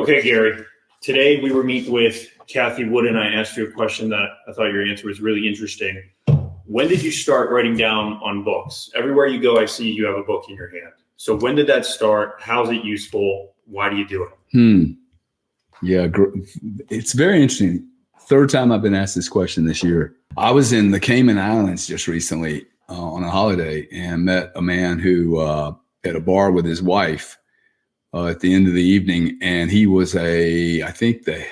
Okay, Gary, today we were meeting with Kathy Wood and I asked you a question that I thought your answer was really interesting. When did you start writing down on books? Everywhere you go, I see you have a book in your hand. So when did that start? How's it useful? Why do you do it? Yeah, it's very interesting. Third time I've been asked this question this year. I was in the Cayman Islands just recently on a holiday and met a man who at a bar with his wife at the end of the evening. And he was I think the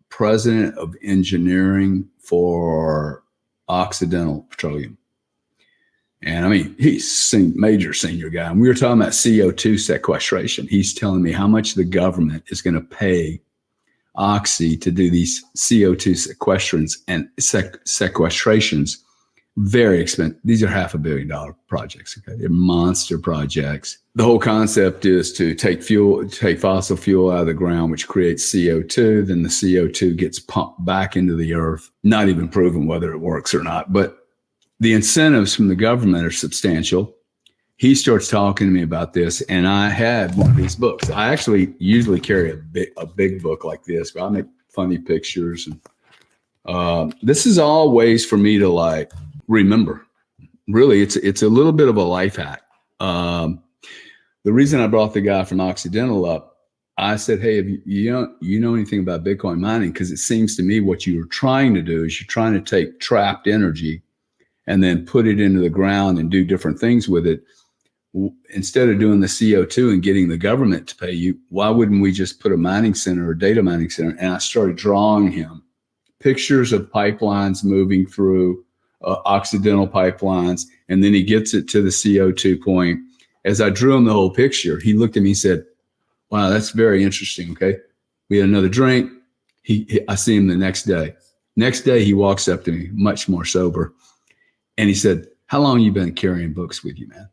president of engineering for Occidental Petroleum. And I mean, he's a major senior guy. And we were talking about CO2 sequestration. He's telling me how much the government is going to pay Oxy to do these CO2 sequestrations. Very expensive. These are $500 million projects. Okay, they're monster projects. The whole concept is to take fossil fuel out of the ground, which creates CO2. Then the CO2 gets pumped back into the earth. Not even proven whether it works or not, but the incentives from the government are substantial. He starts talking to me about this, and I had one of these books. I actually usually carry a big book like this, but I make funny pictures. And this is all ways for me to like remember. Really, it's a little bit of a life hack. The reason I brought the guy from Occidental up, I said, hey, if you know anything about Bitcoin mining? Because it seems to me what you're trying to do is you're trying to take trapped energy and then put it into the ground and do different things with it. Instead of doing the CO2 and getting the government to pay you, why wouldn't we just put a mining center or data mining center? And I started drawing him pictures of pipelines moving through Occidental pipelines. And then he gets it to the CO2 point. As I drew him the whole picture, he looked at me and said, wow, that's very interesting. Okay. We had another drink. I see him the next day. Next day, he walks up to me, much more sober. And he said, how long you been carrying books with you, man?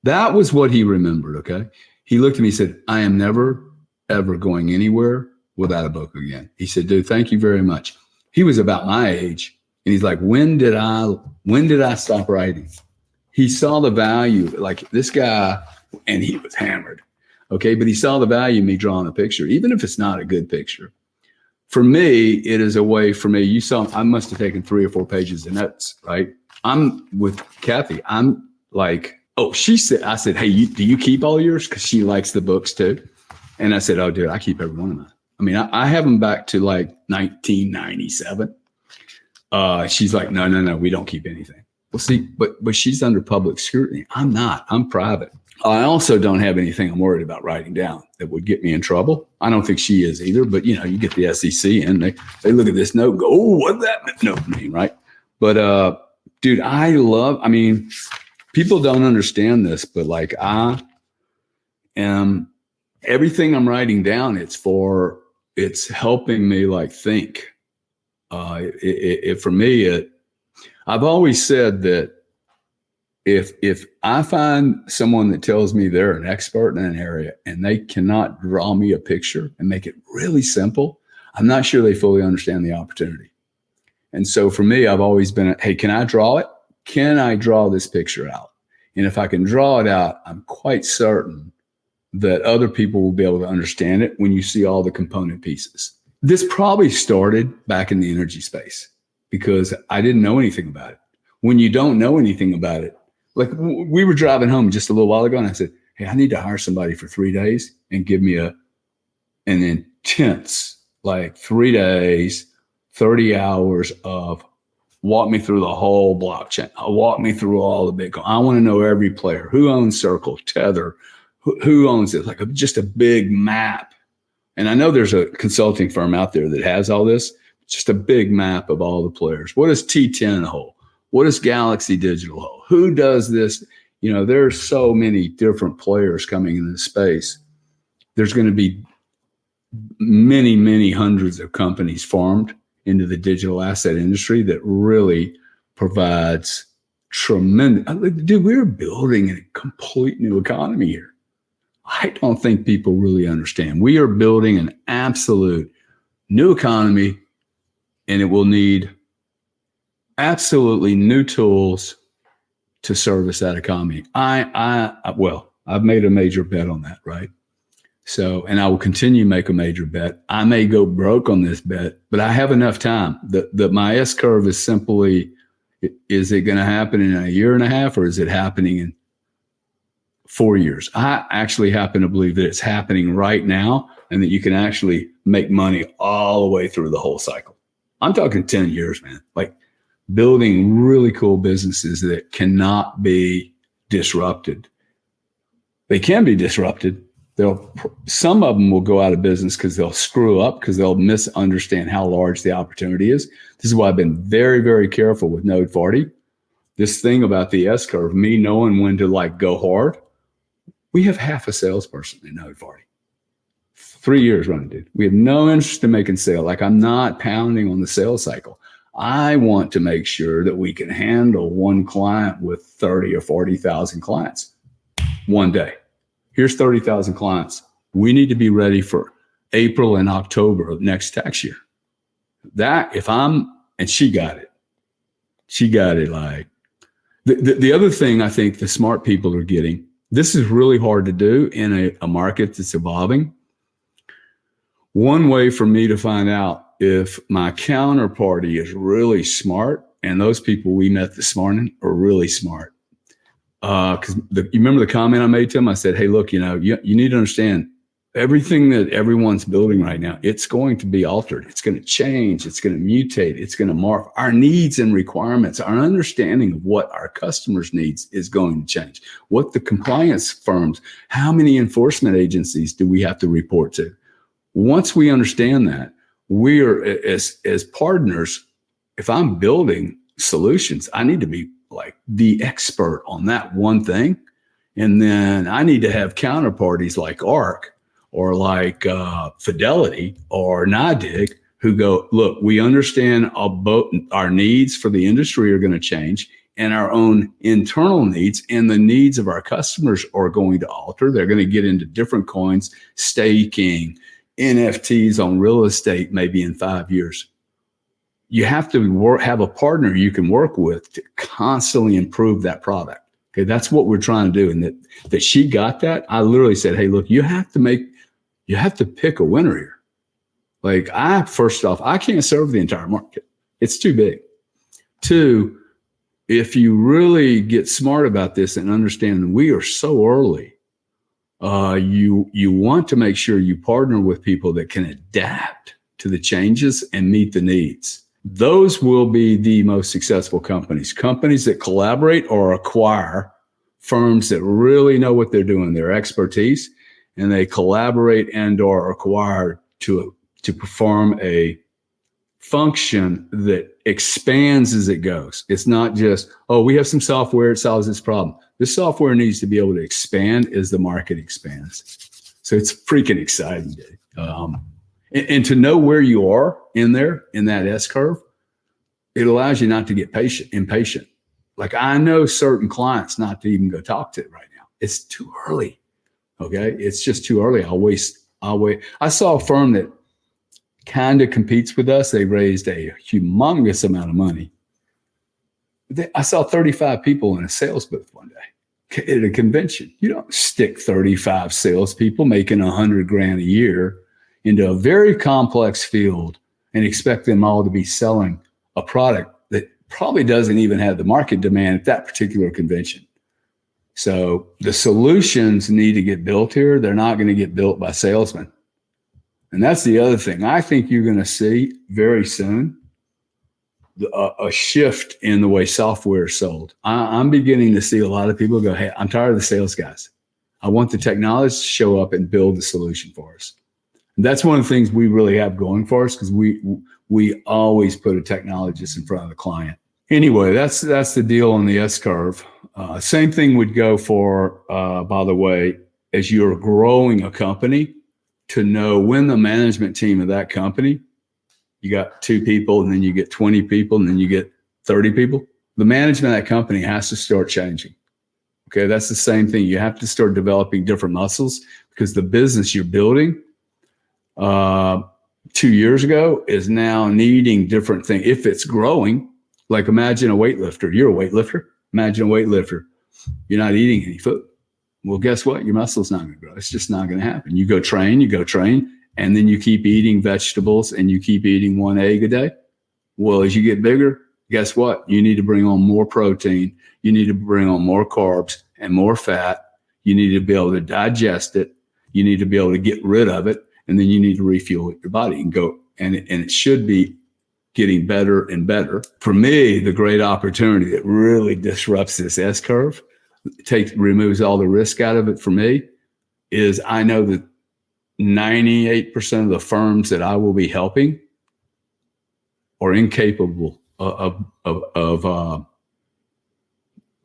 That was what he remembered, okay? He looked at me and said, I am never, ever going anywhere without a book again. He said, dude, thank you very much. He was about my age. And he's like, when did I stop writing? He saw the value, like this guy, and he was hammered, okay? But he saw the value in me drawing a picture, even if it's not a good picture. For me, it is a way for me. You saw, I must have taken 3 or 4 pages of notes, right? I'm with Kathy. I'm like, oh, I said, hey, do you keep all yours? Because she likes the books too. And I said, oh, dude, I keep every one of mine. I mean, I have them back to like 1997. She's like, no, we don't keep anything. Well, see, but she's under public scrutiny. I'm not. I'm private. I also don't have anything I'm worried about writing down that would get me in trouble. I don't think she is either, but you get the SEC and they look at this note and go, oh, what does that note mean, right? But dude, I mean, people don't understand this, but like I am, everything I'm writing down, it's helping me like think. For me, I've always said that if I find someone that tells me they're an expert in an area and they cannot draw me a picture and make it really simple, I'm not sure they fully understand the opportunity. And so for me, I've always been, hey, can I draw it? Can I draw this picture out? And if I can draw it out, I'm quite certain that other people will be able to understand it when you see all the component pieces. This probably started back in the energy space because I didn't know anything about it. When you don't know anything about it, like we were driving home just a little while ago and I said, hey, I need to hire somebody for 3 days and give me an intense, like 3 days, 30 hours of walk me through the whole blockchain. Walk me through all the Bitcoin. I want to know every player, who owns Circle, Tether, who owns it, like just a big map. And I know there's a consulting firm out there that has all this, just a big map of all the players. What does T10 hold? What does Galaxy Digital hold? Who does this? There's so many different players coming in this space. There's going to be many, many hundreds of companies formed into the digital asset industry that really provides tremendous. Dude, we're building a complete new economy here. I don't think people really understand. We are building an absolute new economy, and it will need absolutely new tools to service that economy. I've made a major bet on that, right? So, and I will continue to make a major bet. I may go broke on this bet, but I have enough time. My S curve is simply, is it going to happen in a year and a half, or is it happening in 4 years? I actually happen to believe that it's happening right now, and that you can actually make money all the way through the whole cycle. I'm talking 10 years, man. Like building really cool businesses that cannot be disrupted. They can be disrupted. Some of them will go out of business because they'll screw up, because they'll misunderstand how large the opportunity is. This is why I've been very, very careful with Node 40. This thing about the S curve, me knowing when to like go hard. We have half a salesperson in Node 40. 3 years running, dude. We have no interest in making sale. Like, I'm not pounding on the sales cycle. I want to make sure that we can handle one client with 30 or 40,000 clients one day. Here's 30,000 clients. We need to be ready for April and October of next tax year. And she got it. She got it. Like the other thing I think the smart people are getting, this is really hard to do in a market that's evolving. One way for me to find out if my counterparty is really smart, and those people we met this morning are really smart. Because you remember the comment I made to him? I said, hey, look, you need to understand everything that everyone's building right now, it's going to be altered. It's going to change. It's going to mutate. It's going to morph. Our needs and requirements, our understanding of what our customers' needs is going to change. What the compliance firms, how many enforcement agencies do we have to report to? Once we understand that, we are, as partners, if I'm building solutions, I need to be like the expert on that one thing. And then I need to have counterparties like ARC or like Fidelity or NIDIG who go, look, we understand our needs for the industry are going to change, and our own internal needs and the needs of our customers are going to alter. They're going to get into different coins, staking, NFTs on real estate, maybe in 5 years. You have to have a partner you can work with to constantly improve that product. Okay, that's what we're trying to do. And that she got that. I literally said, hey, look, you have to pick a winner here. Like, first off, I can't serve the entire market. It's too big. Two, if you really get smart about this and understand that we are so early, you want to make sure you partner with people that can adapt to the changes and meet the needs. Those will be the most successful companies that collaborate or acquire firms that really know what they're doing, their expertise, and they collaborate and or acquire to perform a function that expands as it goes. It's not just, oh, we have some software, it solves this problem. This software needs to be able to expand as the market expands. So it's freaking exciting, dude. And to know where you are in that S curve, it allows you not to get impatient. Like, I know certain clients not to even go talk to right now. It's too early. Okay. It's just too early. I'll wait. I saw a firm that kind of competes with us. They raised a humongous amount of money. I saw 35 people in a sales booth one day at a convention. You don't stick 35 salespeople making $100,000 a year into a very complex field and expect them all to be selling a product that probably doesn't even have the market demand at that particular convention. So the solutions need to get built here. They're not going to get built by salesmen. And that's the other thing. I think you're going to see very soon a shift in the way software is sold. I'm beginning to see a lot of people go, hey, I'm tired of the sales guys. I want the technologists to show up and build the solution for us. And that's one of the things we really have going for us, because we always put a technologist in front of the client. Anyway, that's the deal on the S curve. Same thing would go for, by the way, as you're growing a company, to know when the management team of that company, you got 2 people and then you get 20 people and then you get 30 people. The management of that company has to start changing. Okay, that's the same thing. You have to start developing different muscles, because the business you're building 2 years ago is now needing different things. If it's growing, like imagine a weightlifter. You're a weightlifter. Imagine a weightlifter. You're not eating any food. Well, guess what? Your muscle's not going to grow. It's just not going to happen. You go train, and then you keep eating vegetables and you keep eating 1 egg a day. Well, as you get bigger, guess what? You need to bring on more protein. You need to bring on more carbs and more fat. You need to be able to digest it. You need to be able to get rid of it. And then you need to refuel your body and go. And it should be getting better and better. For me, the great opportunity that really disrupts this S curve, removes all the risk out of it for me, is I know that 98% of the firms that I will be helping are incapable of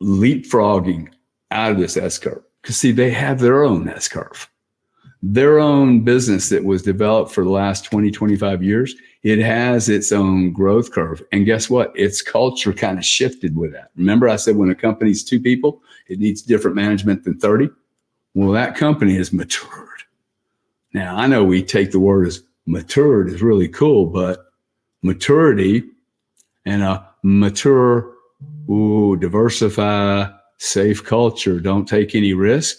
leapfrogging out of this S curve. Because see, they have their own S curve. Their own business that was developed for the last 20, 25 years, it has its own growth curve. And guess what? Its culture kind of shifted with that. Remember I said when a company's 2 people, it needs different management than 30? Well, that company has matured. Now, I know we take the word as matured is really cool, but maturity and a mature, diversify, safe culture, don't take any risk.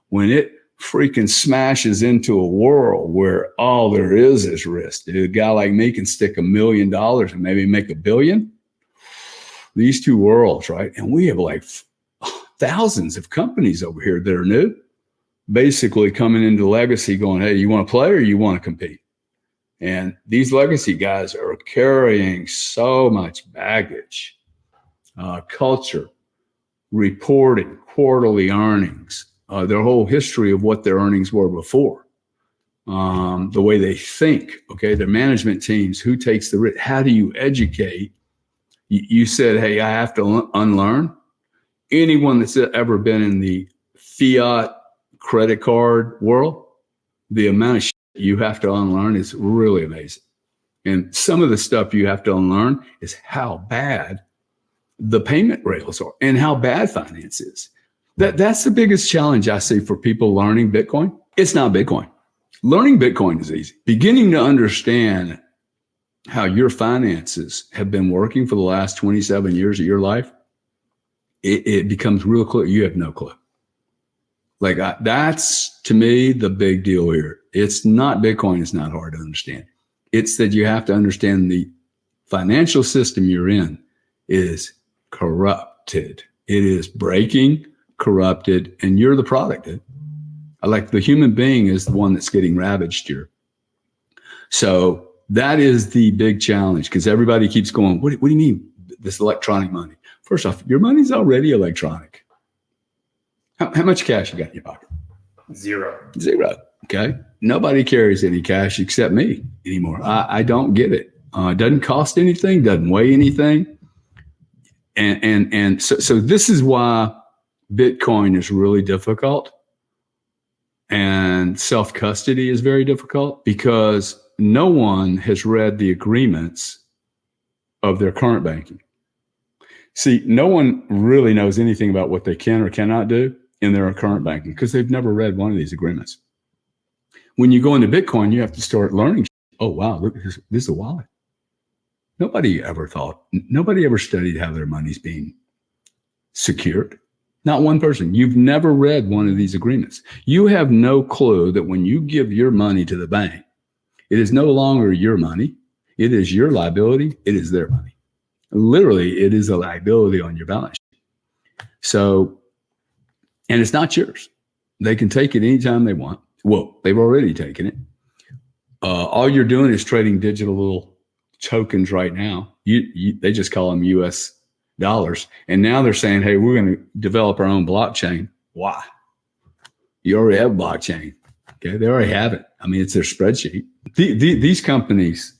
When it freaking smashes into a world where all there is risk, a guy like me can stick $1 million and maybe make $1 billion. These 2 worlds, right? And we have like thousands of companies over here that are new, basically coming into legacy going, hey, you want to play or you want to compete? And these legacy guys are carrying so much baggage, culture, reporting, quarterly earnings, their whole history of what their earnings were before, the way they think, okay, their management teams, who takes the risk, how do you educate? You said, hey, I have to unlearn. Anyone that's ever been in the fiat credit card world, the amount of shit you have to unlearn is really amazing. And some of the stuff you have to unlearn is how bad the payment rails are and how bad finance is. That's the biggest challenge I see for people learning Bitcoin. It's not Bitcoin. Learning Bitcoin is easy. Beginning to understand how your finances have been working for the last 27 years of your life, it becomes real clear. You have no clue. Like that's, to me, the big deal here. It's not Bitcoin. It's not hard to understand. It's that you have to understand the financial system you're in is corrupted. It is breaking, corrupted, and you're the product. Like the human being is the one that's getting ravaged here. So that is the big challenge, because everybody keeps going, what do you mean this electronic money? First off, your money's already electronic. How much cash you got in your pocket? Zero. Okay. Nobody carries any cash except me anymore. I don't get it. It doesn't cost anything, doesn't weigh anything. And so this is why Bitcoin is really difficult and self-custody is very difficult, because no one has read the agreements of their current banking. See, no one really knows anything about what they can or cannot do in their current banking because they've never read one of these agreements. When you go into Bitcoin, you have to start learning. Oh, wow, look, this is a wallet. Nobody ever studied how their money's being secured. Not one person. You've never read one of these agreements. You have no clue that when you give your money to the bank, it is no longer your money. It is your liability. It is their money. Literally, it is a liability on your balance sheet. So, and it's not yours. They can take it anytime they want. Well, they've already taken it. All you're doing is trading digital little tokens right now. They just call them US dollars. And now they're saying, hey, we're going to develop our own blockchain. Why? You already have a blockchain. Okay. They already have it. I mean, it's their spreadsheet. These companies,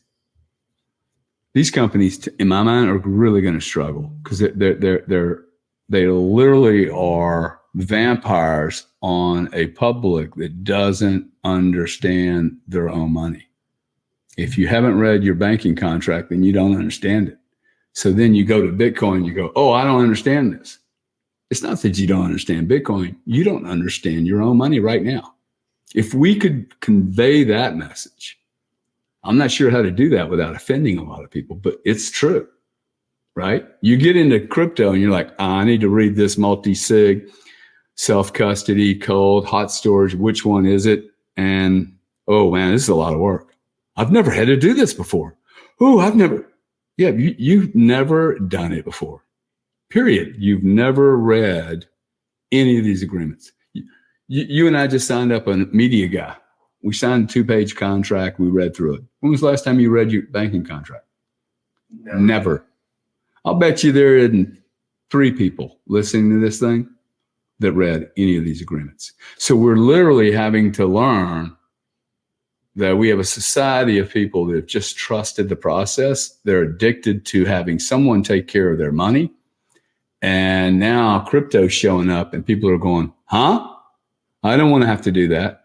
in my mind, are really going to struggle because they literally are vampires on a public that doesn't understand their own money. If you haven't read your banking contract, then you don't understand it. So then you go to Bitcoin, you go, oh, I don't understand this. It's not that you don't understand Bitcoin. You don't understand your own money right now. If we could convey that message, I'm not sure how to do that without offending a lot of people, but it's true, right? You get into crypto and you're like, I need to read this multi-sig self-custody, cold, hot storage, which one is it? And, oh man, this is a lot of work. I've never had to do this before. Oh, you've never done it before. Period. You've never read any of these agreements. You and I just signed up a media guy. We signed a 2-page contract. We read through it. When was the last time you read your banking contract? Never. I'll bet you there isn't 3 people listening to this thing that read any of these agreements. So we're literally having to learn that we have a society of people that have just trusted the process. They're addicted to having someone take care of their money. And now crypto's showing up and people are going, huh? I don't want to have to do that.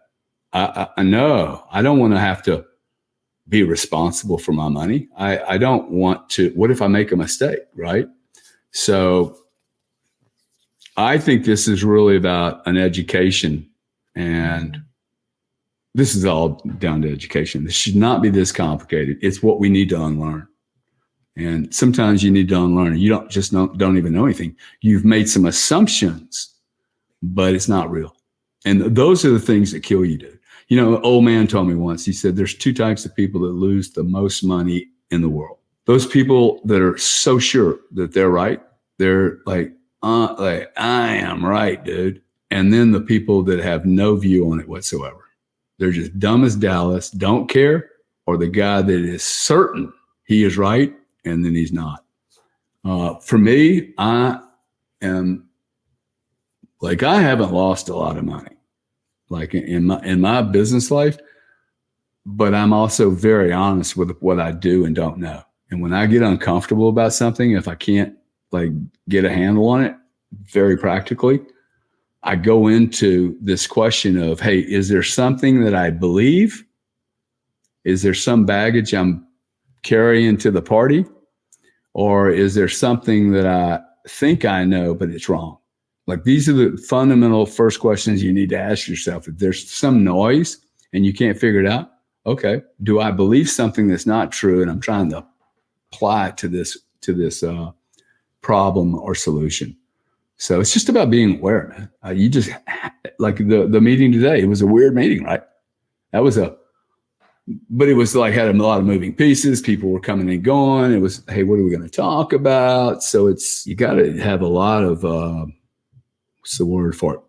No, I don't want to have to be responsible for my money. I don't want to. What if I make a mistake, right? So I think this is really about an education, and this is all down to education. This should not be this complicated. It's what we need to unlearn. And sometimes you need to unlearn. You don't even know anything. You've made some assumptions, but it's not real. And those are the things that kill you, dude. You know, an old man told me once, he said, there's 2 types of people that lose the most money in the world. Those people that are so sure that they're right. They're like, I am right, dude. And then the people that have no view on it whatsoever. They're just dumb as Dallas, don't care, or the guy that is certain he is right and then he's not. For me, I am like, I haven't lost a lot of money, like in my business life, but I'm also very honest with what I do and don't know. And when I get uncomfortable about something, if I can't like get a handle on it very practically, I go into this question of, hey, is there something that I believe? Is there some baggage I'm carrying to the party? Or is there something that I think I know, but it's wrong? Like, these are the fundamental first questions you need to ask yourself. If there's some noise and you can't figure it out, okay, do I believe something that's not true and I'm trying to apply it to this problem or solution? So it's just about being aware, man. You just, like the meeting today, it was a weird meeting, right? But it was like, had a lot of moving pieces. People were coming and going. It was, hey, what are we going to talk about? So you got to have a lot of, what's the word for it?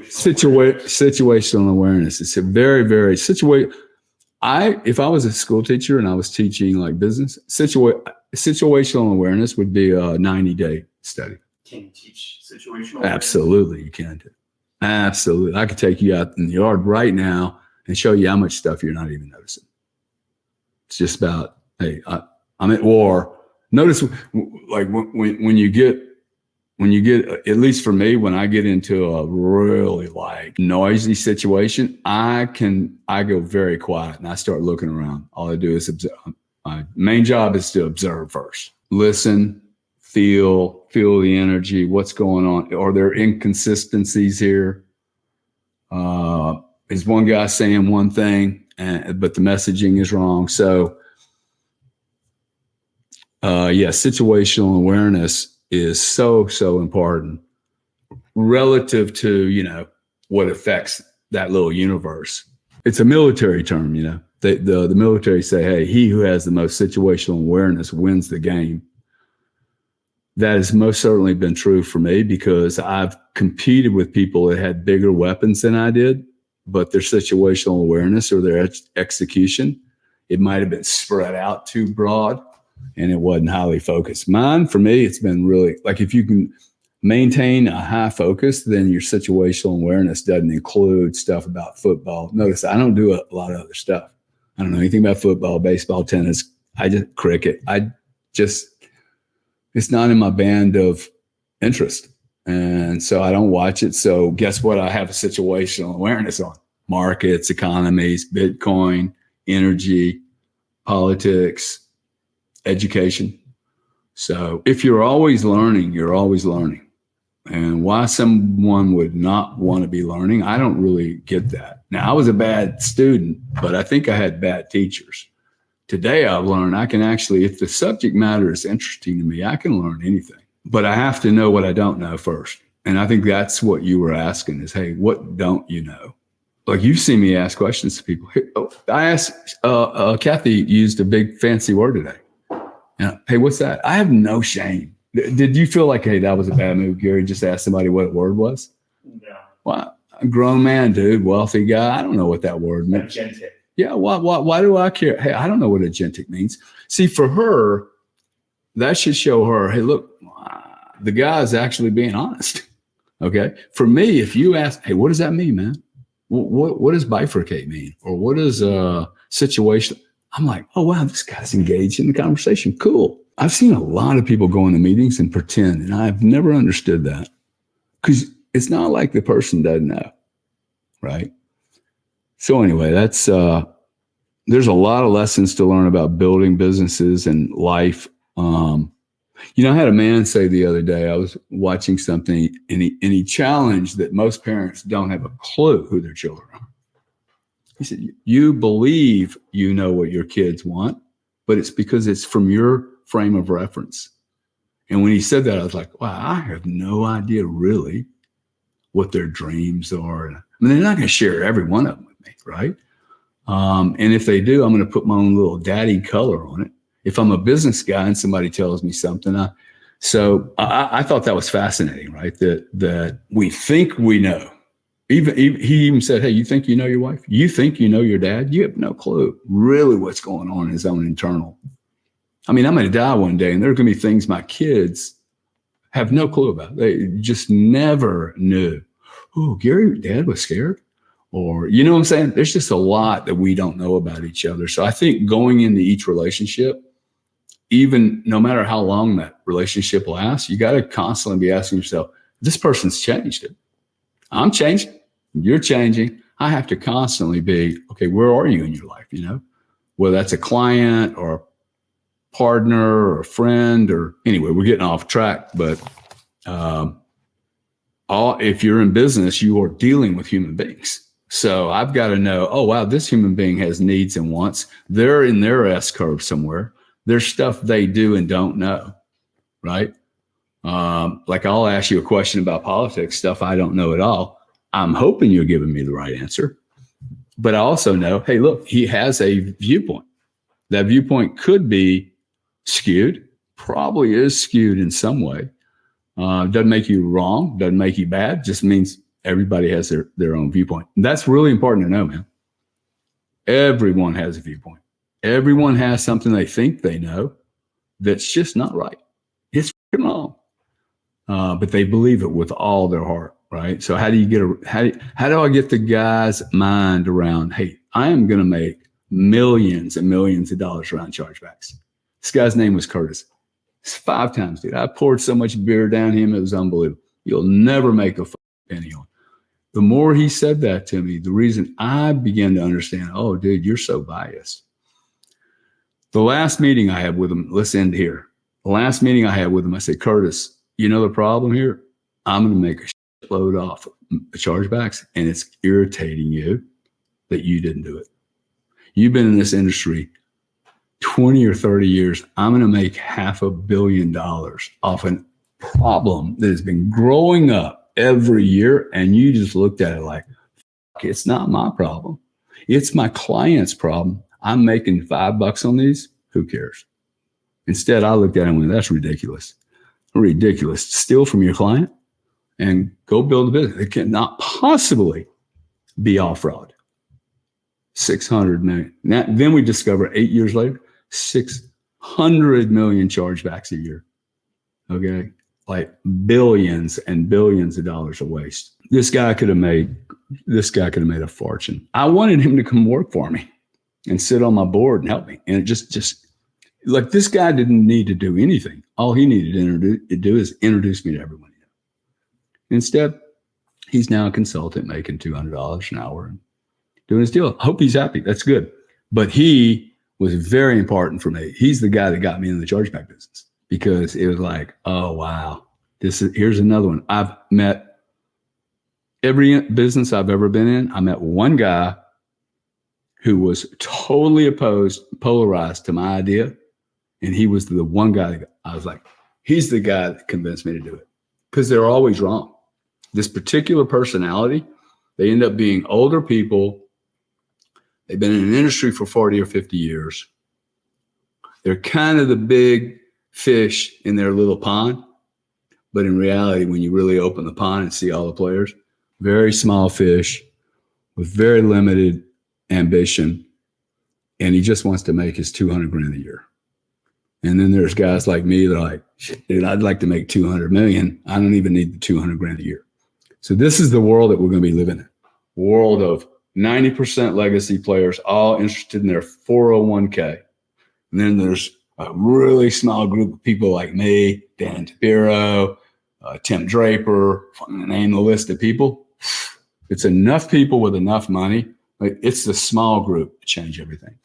Situational awareness. It's a very, very if I was a school teacher and I was teaching like business, situational awareness would be a 90-day study. Can you teach situational awareness? Absolutely, you can do. Absolutely. I could take you out in the yard right now and show you how much stuff you're not even noticing. It's just about, hey, I'm at war. Notice, like, when you get, at least for me, when I get into a really like noisy situation, I go very quiet and I start looking around. All I do is observe. My main job is to observe first. Listen, feel the energy, what's going on. Are there inconsistencies here? Is one guy saying one thing, but the messaging is wrong? So, situational awareness is so important relative to, what affects that little universe. It's a military term, the military say, hey, he who has the most situational awareness wins the game. That has most certainly been true for me because I've competed with people that had bigger weapons than I did, but their situational awareness or their execution, it might have been spread out too broad and it wasn't highly focused. Mine, for me, it's been really, like, if you can maintain a high focus, then your situational awareness doesn't include stuff about football. Notice I don't do a lot of other stuff. I don't know anything about football, baseball, tennis. Cricket. It's not in my band of interest. And so I don't watch it. So guess what? I have a situational awareness on markets, economies, Bitcoin, energy, politics, education. So if you're always learning, you're always learning. And why someone would not want to be learning, I don't really get that. Now, I was a bad student, but I think I had bad teachers. Today I've learned I can actually, if the subject matter is interesting to me, I can learn anything. But I have to know what I don't know first. And I think that's what you were asking is, hey, what don't you know? Like you've seen me ask questions to people. Hey, I asked, Kathy used a big fancy word today. Hey, what's that? I have no shame. Did you feel like, hey, that was a bad move, Gary? Just ask somebody what a word was? No. Well, a grown man, dude, wealthy guy. I don't know what that word meant. Agentic. Yeah. Why do I care? Hey, I don't know what agentic means. See, for her, that should show her, hey, look, the guy is actually being honest. Okay. For me, if you ask, hey, what does that mean, man? What does bifurcate mean? Or what is situation? I'm like, oh, wow, this guy's engaged in the conversation. Cool. I've seen a lot of people go into meetings and pretend, and I've never understood that because it's not like the person doesn't know, right? So anyway, that's there's a lot of lessons to learn about building businesses and life. I had a man say the other day, I was watching something and he challenged that most parents don't have a clue who their children are. He said, you believe you know what your kids want, but it's because it's from your frame of reference. And when he said that, I was like, wow, I have no idea really what their dreams are. I mean, they're not going to share every one of them with me, right? And if they do, I'm going to put my own little daddy color on it. If I'm a business guy and somebody tells me something, I thought that was fascinating, right? That we think we know. He even said, hey, you think you know your wife? You think you know your dad? You have no clue really what's going on in his own internal. I mean, I'm going to die one day and there are going to be things my kids have no clue about. They just never knew. Oh, Gary, dad was scared. Or, you know what I'm saying? There's just a lot that we don't know about each other. So I think going into each relationship, even no matter how long that relationship lasts, you got to constantly be asking yourself, this person's changed it. I'm changing. You're changing. I have to constantly be, okay, where are you in your life? Whether that's a client or a partner or a friend or anyway, we're getting off track, but if you're in business, you are dealing with human beings. So I've got to know, oh, wow, this human being has needs and wants. They're in their S curve somewhere. There's stuff they do and don't know, right? Like I'll ask you a question about politics, stuff I don't know at all. I'm hoping you're giving me the right answer. But I also know, hey, look, he has a viewpoint. That viewpoint could be skewed, probably is skewed in some way. Doesn't make you wrong, doesn't make you bad, just means everybody has their own viewpoint. And that's really important to know, man. Everyone has a viewpoint. Everyone has something they think they know that's just not right. It's wrong. But they believe it with all their heart, right? So how do I get the guy's mind around, hey, I am going to make millions and millions of dollars around chargebacks. This guy's name was Curtis. It's 5 times, dude. I poured so much beer down him, it was unbelievable. You'll never make a penny on. The more he said that to me, the reason I began to understand, oh, dude, you're so biased. The last meeting I had with him, let's end here. The last meeting I had with him, I said, Curtis, you know the problem here? I'm going to make a shitload off chargebacks, and it's irritating you that you didn't do it. You've been in this industry 20 or 30 years. I'm going to make $500 million off a problem that has been growing up every year, and you just looked at it like, it's not my problem. It's my client's problem. I'm making $5 on these. Who cares? Instead, I looked at it and went, that's ridiculous. Ridiculous. Steal from your client and go build a business. It cannot possibly be all fraud. 600 million. Now, then we discover 8 years later, 600 million chargebacks a year. Okay. Like billions and billions of dollars of waste. This guy could have made a fortune. I wanted him to come work for me and sit on my board and help me. And it just like this guy didn't need to do anything. All he needed to do is introduce me to everyone. Instead, he's now a consultant making $200 an hour and doing his deal. I hope he's happy. That's good. But he was very important for me. He's the guy that got me in the chargeback business because it was like, oh, wow, here's another one. I've met every business I've ever been in. I met one guy who was totally opposed, polarized to my idea. And he was the one guy that I was like, he's the guy that convinced me to do it because they're always wrong. This particular personality, they end up being older people. They've been in an industry for 40 or 50 years. They're kind of the big fish in their little pond. But in reality, when you really open the pond and see all the players, very small fish with very limited ambition. And he just wants to make his 200 grand a year. And then there's guys like me that are like, dude, I'd like to make 200 million. I don't even need the 200 grand a year. So this is the world that we're going to be living in. World of 90% legacy players, all interested in their 401k. And then there's a really small group of people like me, Dan Tabiro, Tim Draper, name the list of people. It's enough people with enough money. It's the small group to change everything.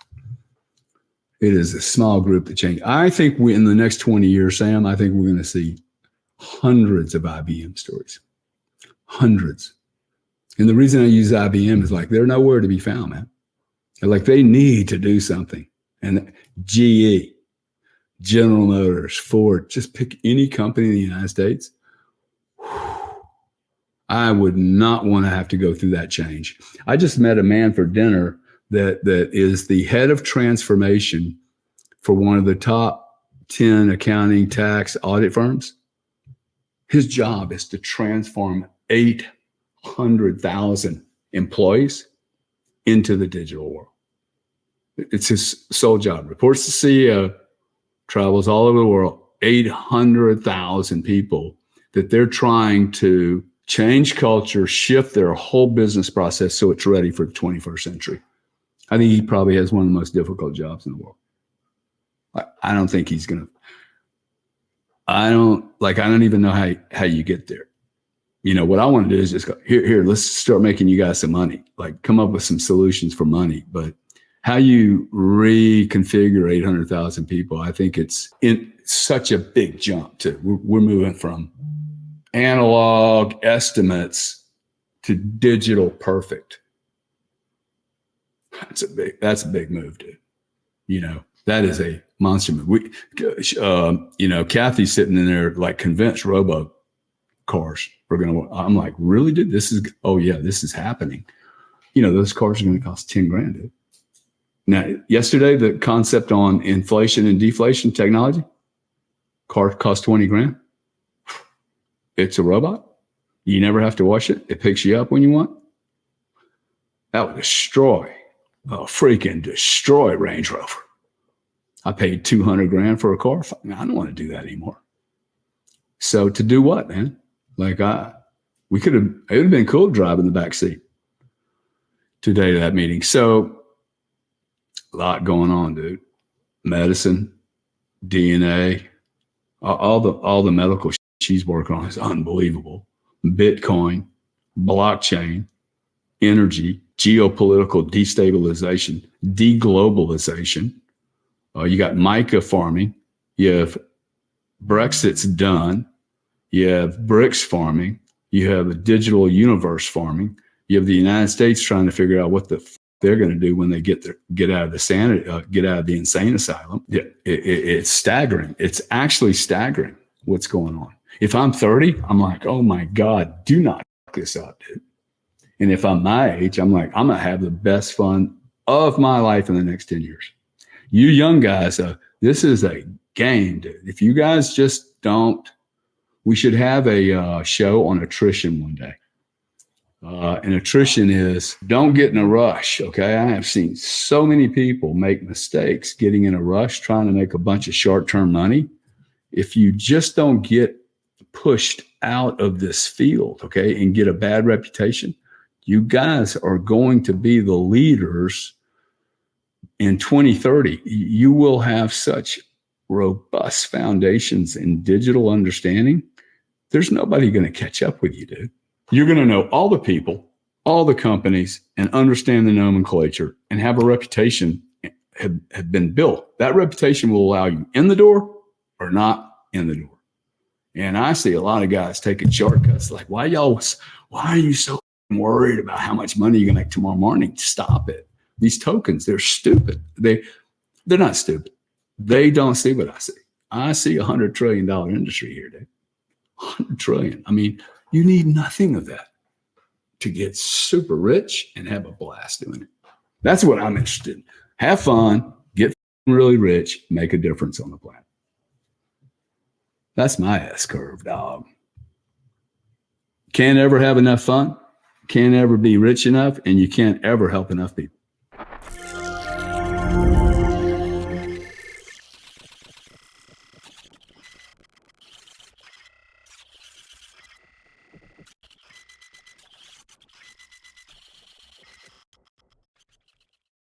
It is a small group that change. I think in the next 20 years, Sam, I think we're going to see hundreds of IBM stories. Hundreds. And the reason I use IBM is like they're nowhere to be found, man. Like they need to do something. And GE, General Motors, Ford, just pick any company in the United States. I would not want to have to go through that change. I just met a man for dinner that is the head of transformation for one of the top 10 accounting, tax, audit firms. His job is to transform 800,000 employees into the digital world. It's his sole job. Reports to CEO, travels all over the world, 800,000 people that they're trying to change culture, shift their whole business process so it's ready for the 21st century. I think he probably has one of the most difficult jobs in the world. I don't think he's going to, I don't even know how you get there. You know, what I want to do is just go, here, let's start making you guys some money, like come up with some solutions for money. But how you reconfigure 800,000 people, I think it's in such a big jump to, we're moving from analog estimates to digital perfect. That's a big move, dude. You know, that is a monster move. Kathy's sitting in there like convinced robo cars are going to, I'm like, really, dude? This is happening. You know, those cars are going to cost 10 grand, dude. Now, yesterday, the concept on inflation and deflation technology, car cost 20 grand. It's a robot. You never have to wash it. It picks you up when you want. That would destroy Range Rover. I paid 200 grand for a car. I don't want to do that anymore. So to do what, man? Like it would have been cool to drive in the back seat today to that meeting. So a lot going on, dude. Medicine, DNA, all the medical she's working on is unbelievable. Bitcoin, blockchain, energy, geopolitical destabilization, deglobalization. You got mica farming. You have Brexit's done. You have BRICS farming. You have a digital universe farming. You have the United States trying to figure out what they're going to do when they get out of the insane asylum. It's staggering. It's actually staggering what's going on. If I'm 30, I'm like, oh my God, do not fuck this up, dude. And if I'm my age, I'm like, I'm going to have the best fun of my life in the next 10 years. You young guys, this is a game, dude. If you guys just don't, we should have a show on attrition one day. And attrition is don't get in a rush, okay? I have seen so many people make mistakes getting in a rush, trying to make a bunch of short-term money. If you just don't get pushed out of this field, okay, and get a bad reputation, you guys are going to be the leaders in 2030. You will have such robust foundations in digital understanding. There's nobody going to catch up with you, dude. You're going to know all the people, all the companies, and understand the nomenclature and have a reputation have been built. That reputation will allow you in the door or not in the door. And I see a lot of guys taking shortcuts. Like, why are you so worried about how much money you're going to make tomorrow morning? Stop it. These tokens, they're stupid. They're not stupid. They don't see what I see. I see $100 trillion industry here, dude. $100 trillion. I mean, You need nothing of that to get super rich and have a blast doing it. That's what I'm interested in. Have fun, get really rich, make a difference on the planet. That's my S curve, dog. Can't ever have enough fun, can't ever be rich enough, and you can't ever help enough people.